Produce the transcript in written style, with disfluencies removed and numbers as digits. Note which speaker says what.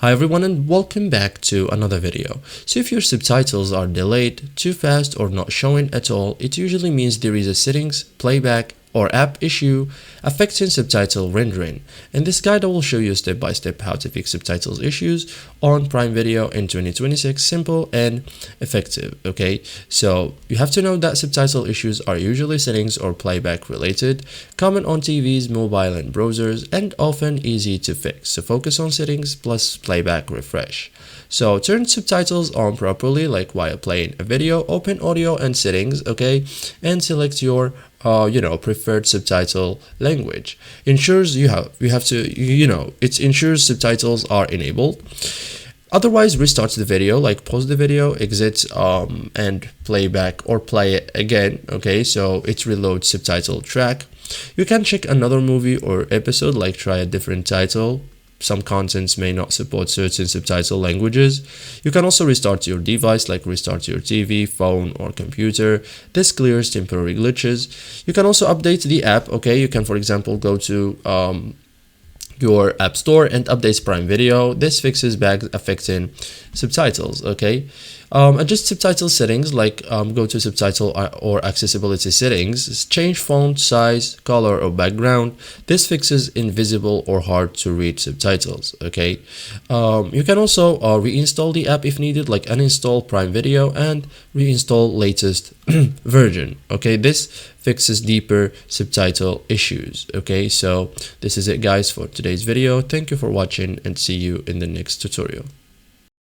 Speaker 1: Hi everyone and welcome back to another video. So if your subtitles are delayed, too fast or not showing at all, it usually means there is a settings, playback or app issue affecting subtitle rendering. In this guide I will show you step by step how to fix subtitles issues on Prime Video in 2026, simple and effective. Okay, so you have to know that subtitle issues are usually settings or playback related, common on TVs, mobile and browsers, and often easy to fix. So focus on settings plus playback refresh. So turn subtitles on properly, like while playing a video, open audio and settings, okay, and select your preferred subtitle language. Ensures it ensures subtitles are enabled. Otherwise, restart the video, like pause the video, exit and play back or play it again. Okay, so it reloads subtitle track. You can check another movie or episode, like try a different title. Some contents may not support certain subtitle languages. You can also restart your device, like restart your TV, phone or computer. This clears temporary glitches. You can also update the app. Okay, you can, for example, go to your app store and update Prime Video. This fixes bugs affecting subtitles. Okay, adjust subtitle settings, like go to subtitle or accessibility settings, change font size, color or background. This fixes invisible or hard to read subtitles. Okay, you can also reinstall the app if needed, like uninstall Prime Video and reinstall latest version. Okay, this fixes deeper subtitle issues. Okay, so this is it guys for today's video. Thank you for watching and see you in the next tutorial.